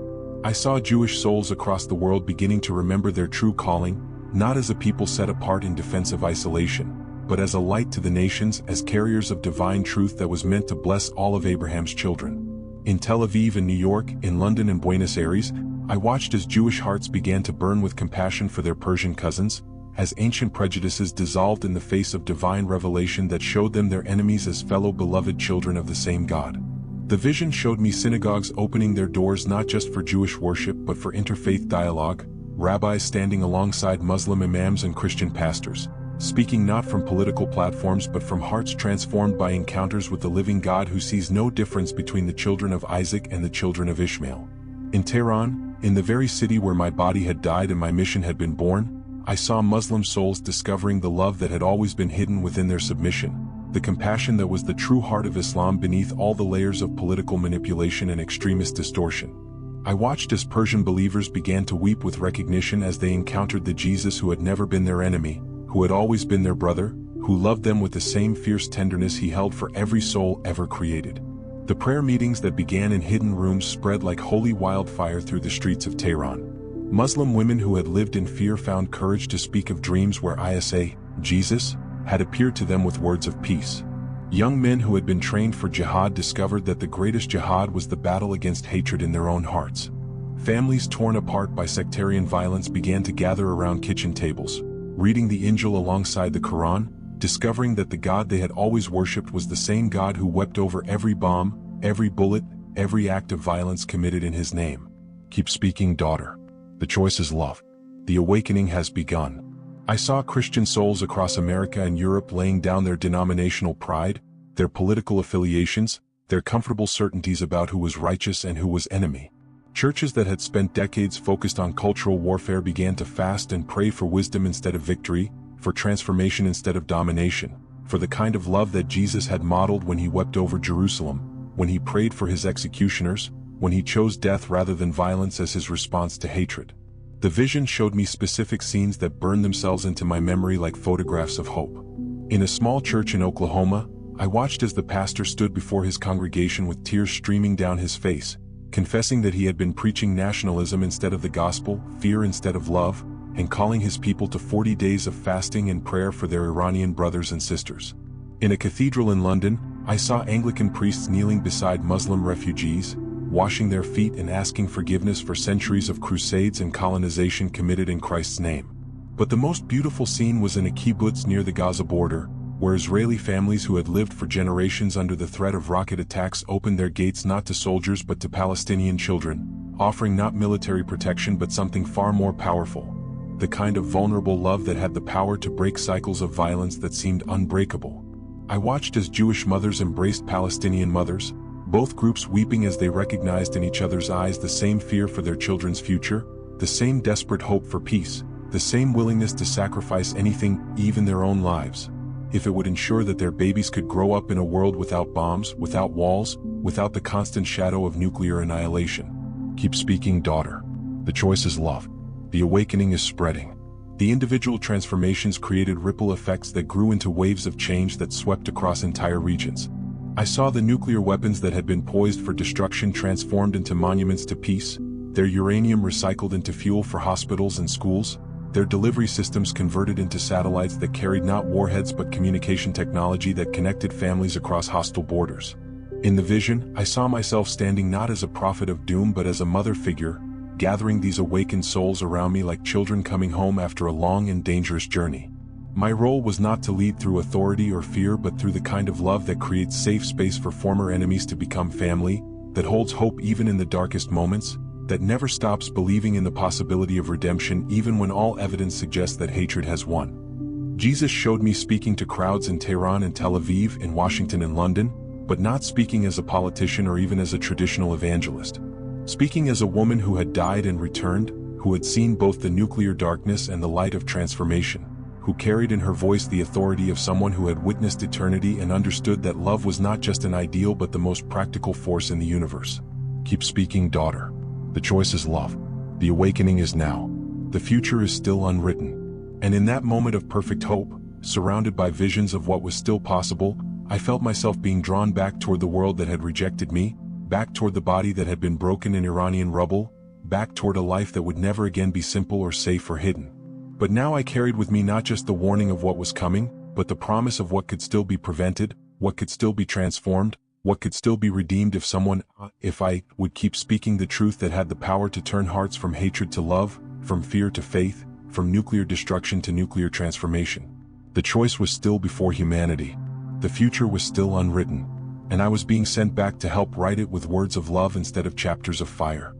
I saw Jewish souls across the world beginning to remember their true calling, not as a people set apart in defensive isolation, but as a light to the nations, as carriers of divine truth that was meant to bless all of Abraham's children. In Tel Aviv and New York, in London and Buenos Aires, I watched as Jewish hearts began to burn with compassion for their Persian cousins, as ancient prejudices dissolved in the face of divine revelation that showed them their enemies as fellow beloved children of the same God. The vision showed me synagogues opening their doors not just for Jewish worship but for interfaith dialogue, rabbis standing alongside Muslim imams and Christian pastors, speaking not from political platforms but from hearts transformed by encounters with the living God who sees no difference between the children of Isaac and the children of Ishmael. In Tehran, in the very city where my body had died and my mission had been born, I saw Muslim souls discovering the love that had always been hidden within their submission, the compassion that was the true heart of Islam beneath all the layers of political manipulation and extremist distortion. I watched as Persian believers began to weep with recognition as they encountered the Jesus who had never been their enemy, who had always been their brother, who loved them with the same fierce tenderness he held for every soul ever created. The prayer meetings that began in hidden rooms spread like holy wildfire through the streets of Tehran. Muslim women who had lived in fear found courage to speak of dreams where Isa, Jesus, had appeared to them with words of peace. Young men who had been trained for jihad discovered that the greatest jihad was the battle against hatred in their own hearts. Families torn apart by sectarian violence began to gather around kitchen tables, reading the Injil alongside the Quran, discovering that the God they had always worshipped was the same God who wept over every bomb, every bullet, every act of violence committed in his name. Keep speaking, daughter. The choice is love. The awakening has begun. I saw Christian souls across America and Europe laying down their denominational pride, their political affiliations, their comfortable certainties about who was righteous and who was enemy. Churches that had spent decades focused on cultural warfare began to fast and pray for wisdom instead of victory, for transformation instead of domination, for the kind of love that Jesus had modeled when he wept over Jerusalem, when he prayed for his executioners, when he chose death rather than violence as his response to hatred. The vision showed me specific scenes that burned themselves into my memory like photographs of hope. In a small church in Oklahoma, I watched as the pastor stood before his congregation with tears streaming down his face, confessing that he had been preaching nationalism instead of the gospel, fear instead of love, and calling his people to 40 days of fasting and prayer for their Iranian brothers and sisters. In a cathedral in London, I saw Anglican priests kneeling beside Muslim refugees, washing their feet and asking forgiveness for centuries of crusades and colonization committed in Christ's name. But the most beautiful scene was in a kibbutz near the Gaza border, where Israeli families who had lived for generations under the threat of rocket attacks opened their gates not to soldiers but to Palestinian children, offering not military protection but something far more powerful. The kind of vulnerable love that had the power to break cycles of violence that seemed unbreakable. I watched as Jewish mothers embraced Palestinian mothers, both groups weeping as they recognized in each other's eyes the same fear for their children's future, the same desperate hope for peace, the same willingness to sacrifice anything, even their own lives, if it would ensure that their babies could grow up in a world without bombs, without walls, without the constant shadow of nuclear annihilation. Keep speaking, daughter. The choice is love. The awakening is spreading. The individual transformations created ripple effects that grew into waves of change that swept across entire regions. I saw the nuclear weapons that had been poised for destruction transformed into monuments to peace, their uranium recycled into fuel for hospitals and schools, their delivery systems converted into satellites that carried not warheads but communication technology that connected families across hostile borders. In the vision, I saw myself standing not as a prophet of doom but as a mother figure, gathering these awakened souls around me like children coming home after a long and dangerous journey. My role was not to lead through authority or fear but through the kind of love that creates safe space for former enemies to become family, that holds hope even in the darkest moments, that never stops believing in the possibility of redemption even when all evidence suggests that hatred has won. Jesus showed me speaking to crowds in Tehran and Tel Aviv, in Washington and London, but not speaking as a politician or even as a traditional evangelist. Speaking as a woman who had died and returned, who had seen both the nuclear darkness and the light of transformation, who carried in her voice the authority of someone who had witnessed eternity and understood that love was not just an ideal but the most practical force in the universe. Keep speaking, daughter. The choice is love. The awakening is now. The future is still unwritten. And in that moment of perfect hope, surrounded by visions of what was still possible, I felt myself being drawn back toward the world that had rejected me, back toward the body that had been broken in Iranian rubble, back toward a life that would never again be simple or safe or hidden. But now I carried with me not just the warning of what was coming, but the promise of what could still be prevented, what could still be transformed, what could still be redeemed if I would keep speaking the truth that had the power to turn hearts from hatred to love, from fear to faith, from nuclear destruction to nuclear transformation. The choice was still before humanity. The future was still unwritten, and I was being sent back to help write it with words of love instead of chapters of fire.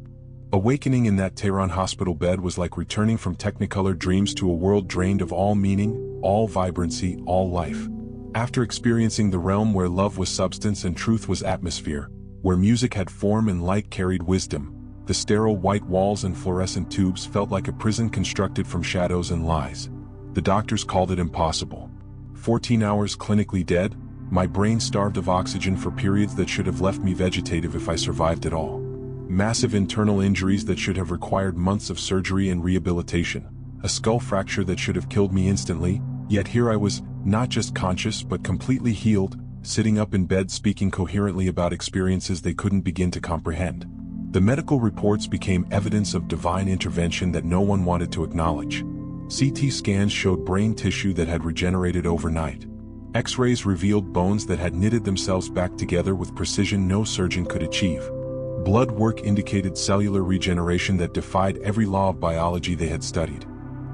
Awakening in that Tehran hospital bed was like returning from technicolor dreams to a world drained of all meaning, all vibrancy, all life. After experiencing the realm where love was substance and truth was atmosphere, where music had form and light carried wisdom, the sterile white walls and fluorescent tubes felt like a prison constructed from shadows and lies. The doctors called it impossible. 14 hours clinically dead, my brain starved of oxygen for periods that should have left me vegetative if I survived at all. Massive internal injuries that should have required months of surgery and rehabilitation. A skull fracture that should have killed me instantly, yet here I was, not just conscious but completely healed, sitting up in bed speaking coherently about experiences they couldn't begin to comprehend. The medical reports became evidence of divine intervention that no one wanted to acknowledge. CT scans showed brain tissue that had regenerated overnight. X-rays revealed bones that had knitted themselves back together with precision no surgeon could achieve. Blood work indicated cellular regeneration that defied every law of biology they had studied.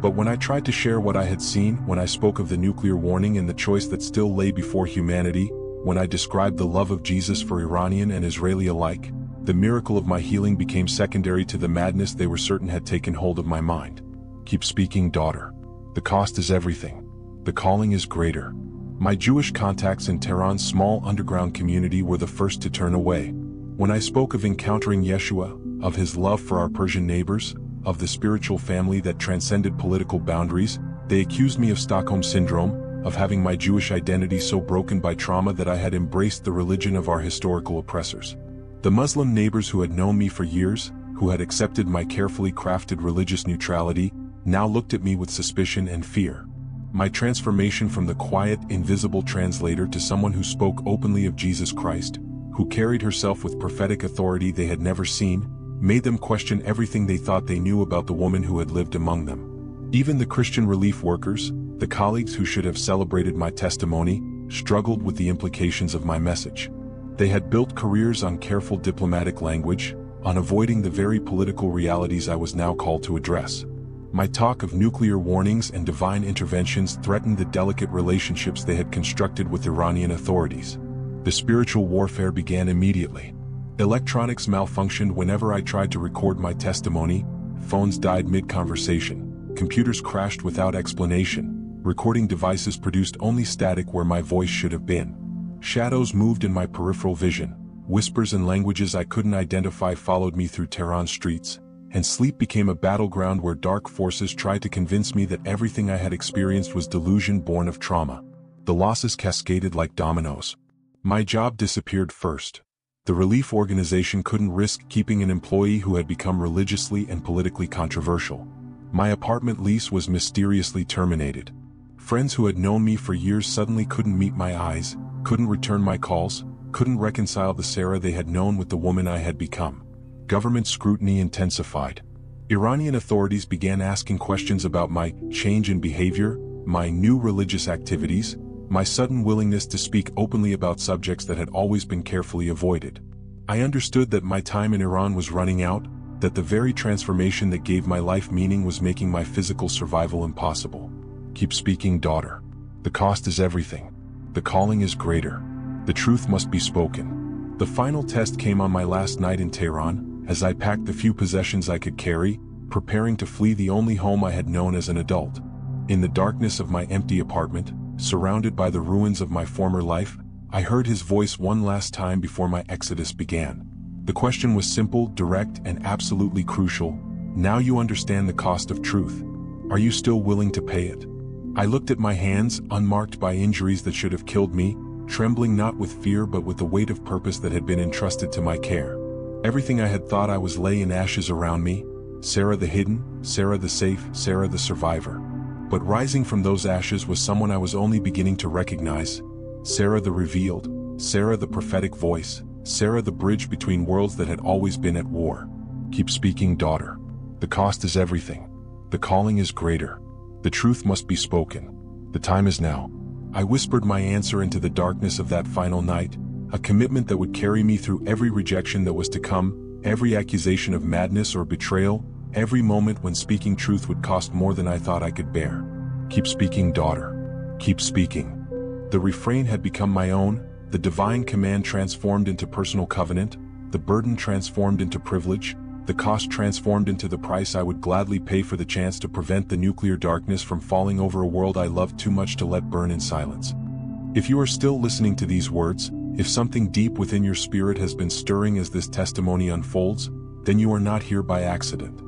But when I tried to share what I had seen, when I spoke of the nuclear warning and the choice that still lay before humanity, when I described the love of Jesus for Iranian and Israeli alike, the miracle of my healing became secondary to the madness they were certain had taken hold of my mind. Keep speaking, daughter. The cost is everything. The calling is greater. My Jewish contacts in Tehran's small underground community were the first to turn away. When I spoke of encountering Yeshua, of his love for our Persian neighbors, of the spiritual family that transcended political boundaries, they accused me of Stockholm Syndrome, of having my Jewish identity so broken by trauma that I had embraced the religion of our historical oppressors. The Muslim neighbors who had known me for years, who had accepted my carefully crafted religious neutrality, now looked at me with suspicion and fear. My transformation from the quiet, invisible translator to someone who spoke openly of Jesus Christ, who carried herself with prophetic authority they had never seen, made them question everything they thought they knew about the woman who had lived among them. Even the Christian relief workers, the colleagues who should have celebrated my testimony, struggled with the implications of my message. They had built careers on careful diplomatic language, on avoiding the very political realities I was now called to address. My talk of nuclear warnings and divine interventions threatened the delicate relationships they had constructed with Iranian authorities. The spiritual warfare began immediately. Electronics malfunctioned whenever I tried to record my testimony, phones died mid-conversation, computers crashed without explanation, recording devices produced only static where my voice should have been. Shadows moved in my peripheral vision, whispers and languages I couldn't identify followed me through Tehran streets, and sleep became a battleground where dark forces tried to convince me that everything I had experienced was delusion born of trauma. The losses cascaded like dominoes. My job disappeared first. The relief organization couldn't risk keeping an employee who had become religiously and politically controversial. My apartment lease was mysteriously terminated. Friends who had known me for years suddenly couldn't meet my eyes, couldn't return my calls, couldn't reconcile the Sarah they had known with the woman I had become. Government scrutiny intensified. Iranian authorities began asking questions about my change in behavior, my new religious activities, my sudden willingness to speak openly about subjects that had always been carefully avoided. I understood that my time in Iran was running out, that the very transformation that gave my life meaning was making my physical survival impossible. Keep speaking, daughter. The cost is everything. The calling is greater. The truth must be spoken. The final test came on my last night in Tehran, as I packed the few possessions I could carry, preparing to flee the only home I had known as an adult. In the darkness of my empty apartment, surrounded by the ruins of my former life, I heard his voice one last time before my exodus began. The question was simple, direct, and absolutely crucial. Now you understand the cost of truth. Are you still willing to pay it? I looked at my hands, unmarked by injuries that should have killed me, trembling not with fear but with the weight of purpose that had been entrusted to my care. Everything I had thought I was lay in ashes around me, Sarah the hidden, Sarah the safe, Sarah the survivor. But rising from those ashes was someone I was only beginning to recognize, Sarah the revealed, Sarah the prophetic voice, Sarah the bridge between worlds that had always been at war. Keep speaking, daughter. The cost is everything. The calling is greater. The truth must be spoken. The time is now. I whispered my answer into the darkness of that final night, a commitment that would carry me through every rejection that was to come, every accusation of madness or betrayal, every moment when speaking truth would cost more than I thought I could bear. Keep speaking, daughter. Keep speaking. The refrain had become my own, the divine command transformed into personal covenant, the burden transformed into privilege, the cost transformed into the price I would gladly pay for the chance to prevent the nuclear darkness from falling over a world I loved too much to let burn in silence. If you are still listening to these words, if something deep within your spirit has been stirring as this testimony unfolds, then you are not here by accident.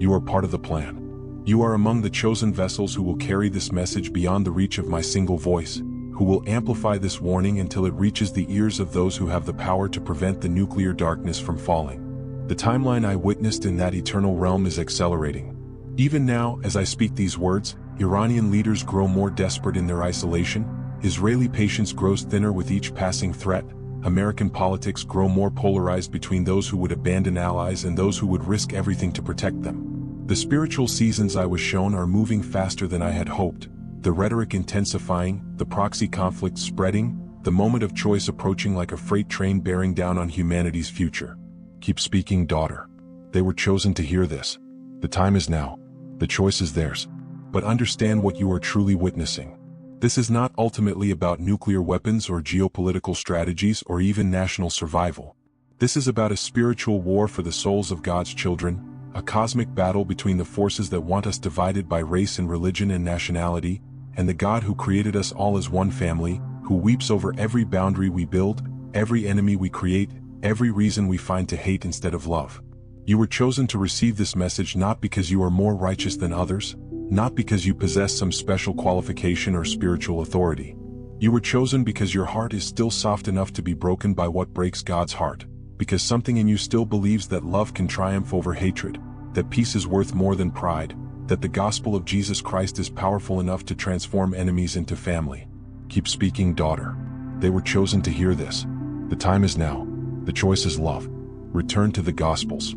You are part of the plan. You are among the chosen vessels who will carry this message beyond the reach of my single voice, who will amplify this warning until it reaches the ears of those who have the power to prevent the nuclear darkness from falling. The timeline I witnessed in that eternal realm is accelerating. Even now, as I speak these words, Iranian leaders grow more desperate in their isolation, Israeli patience grows thinner with each passing threat. American politics grow more polarized between those who would abandon allies and those who would risk everything to protect them. The spiritual seasons I was shown are moving faster than I had hoped, the rhetoric intensifying, the proxy conflict spreading, the moment of choice approaching like a freight train bearing down on humanity's future. Keep speaking, daughter. They were chosen to hear this. The time is now. The choice is theirs. But understand what you are truly witnessing. This is not ultimately about nuclear weapons or geopolitical strategies or even national survival. This is about a spiritual war for the souls of God's children, a cosmic battle between the forces that want us divided by race and religion and nationality, and the God who created us all as one family, who weeps over every boundary we build, every enemy we create, every reason we find to hate instead of love. You were chosen to receive this message not because you are more righteous than others, not because you possess some special qualification or spiritual authority. You were chosen because your heart is still soft enough to be broken by what breaks God's heart, because something in you still believes that love can triumph over hatred, that peace is worth more than pride, that the gospel of Jesus Christ is powerful enough to transform enemies into family. Keep speaking, daughter. They were chosen to hear this. The time is now. The choice is love. Return to the Gospels.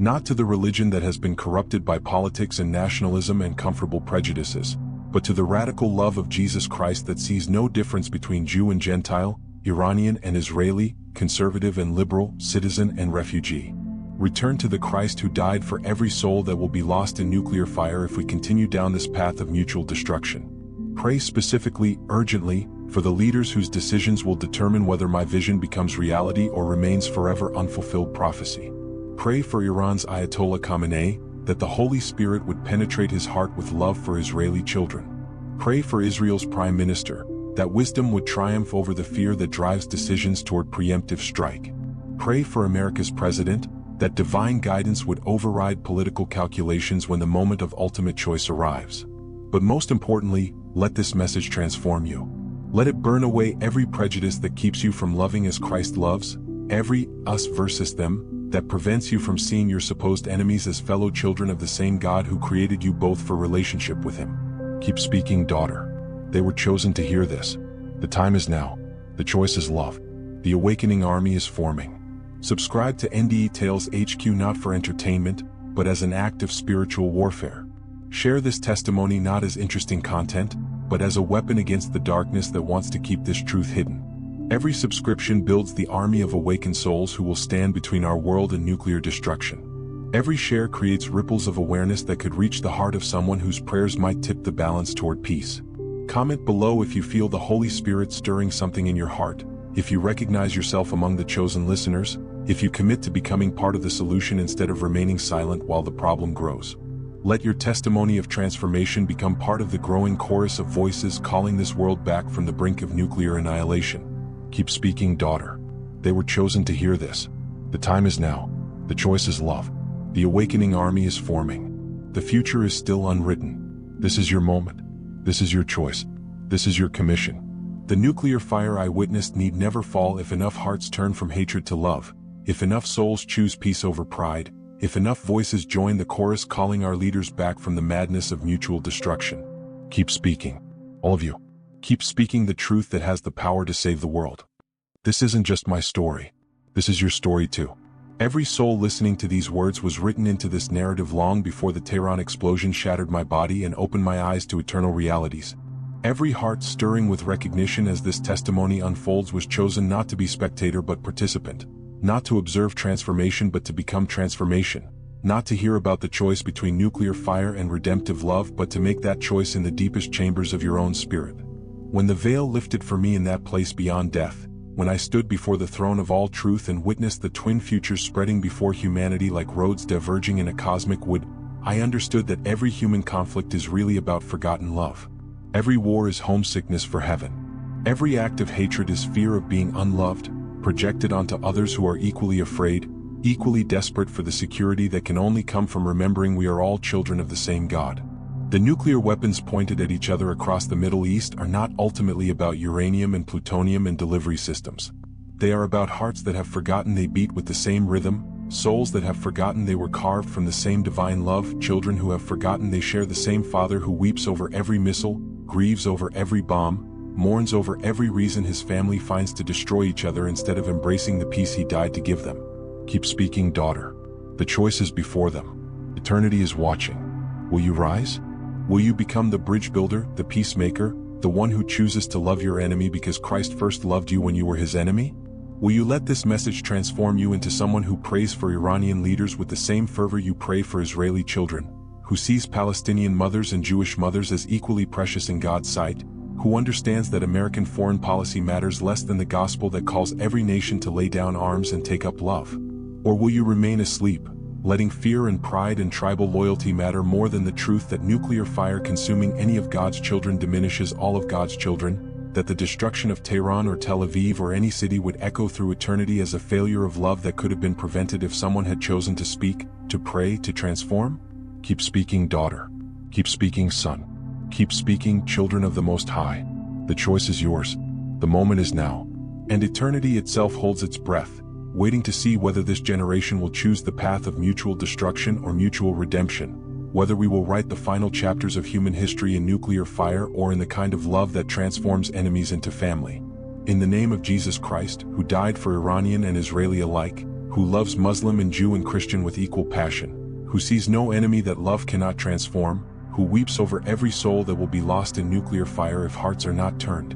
Not to the religion that has been corrupted by politics and nationalism and comfortable prejudices, but to the radical love of Jesus Christ that sees no difference between Jew and Gentile, Iranian and Israeli, conservative and liberal, citizen and refugee. Return to the Christ who died for every soul that will be lost in nuclear fire if we continue down this path of mutual destruction. Pray specifically, urgently, for the leaders whose decisions will determine whether my vision becomes reality or remains forever unfulfilled prophecy. Pray for Iran's Ayatollah Khamenei, that the Holy Spirit would penetrate his heart with love for Israeli children. Pray for Israel's Prime Minister, that wisdom would triumph over the fear that drives decisions toward preemptive strike. Pray for America's President, that divine guidance would override political calculations when the moment of ultimate choice arrives. But most importantly, let this message transform you. Let it burn away every prejudice that keeps you from loving as Christ loves, every us versus them, that prevents you from seeing your supposed enemies as fellow children of the same God who created you both for relationship with Him. Keep speaking, daughter. They were chosen to hear this. The time is now. The choice is love. The awakening army is forming. Subscribe to NDE Tales HQ not for entertainment, but as an act of spiritual warfare. Share this testimony not as interesting content, but as a weapon against the darkness that wants to keep this truth hidden. Every subscription builds the army of awakened souls who will stand between our world and nuclear destruction. Every share creates ripples of awareness that could reach the heart of someone whose prayers might tip the balance toward peace. Comment below if you feel the Holy Spirit stirring something in your heart, if you recognize yourself among the chosen listeners, if you commit to becoming part of the solution instead of remaining silent while the problem grows. Let your testimony of transformation become part of the growing chorus of voices calling this world back from the brink of nuclear annihilation. Keep speaking, daughter. They were chosen to hear this. The time is now. The choice is love. The awakening army is forming. The future is still unwritten. This is your moment. This is your choice. This is your commission. The nuclear fire I witnessed need never fall if enough hearts turn from hatred to love, if enough souls choose peace over pride, if enough voices join the chorus calling our leaders back from the madness of mutual destruction. Keep speaking. All of you. Keep speaking the truth that has the power to save the world. This isn't just my story. This is your story too. Every soul listening to these words was written into this narrative long before the Tehran explosion shattered my body and opened my eyes to eternal realities. Every heart stirring with recognition as this testimony unfolds was chosen not to be spectator but participant, not to observe transformation but to become transformation, not to hear about the choice between nuclear fire and redemptive love but to make that choice in the deepest chambers of your own spirit. When the veil lifted for me in that place beyond death, when I stood before the throne of all truth and witnessed the twin futures spreading before humanity like roads diverging in a cosmic wood, I understood that every human conflict is really about forgotten love. Every war is homesickness for heaven. Every act of hatred is fear of being unloved, projected onto others who are equally afraid, equally desperate for the security that can only come from remembering we are all children of the same God. The nuclear weapons pointed at each other across the Middle East are not ultimately about uranium and plutonium and delivery systems. They are about hearts that have forgotten they beat with the same rhythm, souls that have forgotten they were carved from the same divine love, children who have forgotten they share the same Father who weeps over every missile, grieves over every bomb, mourns over every reason his family finds to destroy each other instead of embracing the peace he died to give them. Keep speaking, daughter. The choice is before them. Eternity is watching. Will you rise? Will you become the bridge builder, the peacemaker, the one who chooses to love your enemy because Christ first loved you when you were his enemy? Will you let this message transform you into someone who prays for Iranian leaders with the same fervor you pray for Israeli children, who sees Palestinian mothers and Jewish mothers as equally precious in God's sight, who understands that American foreign policy matters less than the gospel that calls every nation to lay down arms and take up love? Or will you remain asleep, letting fear and pride and tribal loyalty matter more than the truth that nuclear fire consuming any of God's children diminishes all of God's children, that the destruction of Tehran or Tel Aviv or any city would echo through eternity as a failure of love that could have been prevented if someone had chosen to speak, to pray, to transform? Keep speaking, daughter. Keep speaking, son. Keep speaking, children of the Most High. The choice is yours. The moment is now. And eternity itself holds its breath, waiting to see whether this generation will choose the path of mutual destruction or mutual redemption, whether we will write the final chapters of human history in nuclear fire or in the kind of love that transforms enemies into family. In the name of Jesus Christ, who died for Iranian and Israeli alike, who loves Muslim and Jew and Christian with equal passion, who sees no enemy that love cannot transform, who weeps over every soul that will be lost in nuclear fire if hearts are not turned.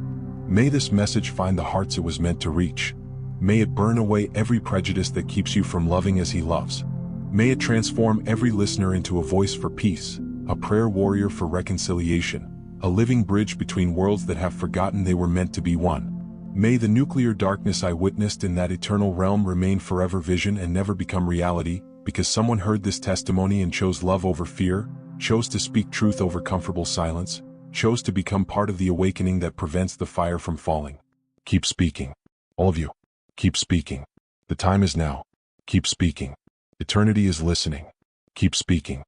May this message find the hearts it was meant to reach. May it burn away every prejudice that keeps you from loving as he loves. May it transform every listener into a voice for peace, a prayer warrior for reconciliation, a living bridge between worlds that have forgotten they were meant to be one. May the nuclear darkness I witnessed in that eternal realm remain forever vision and never become reality, because someone heard this testimony and chose love over fear, chose to speak truth over comfortable silence, chose to become part of the awakening that prevents the fire from falling. Keep speaking. All of you. Keep speaking. The time is now. Keep speaking. Eternity is listening. Keep speaking.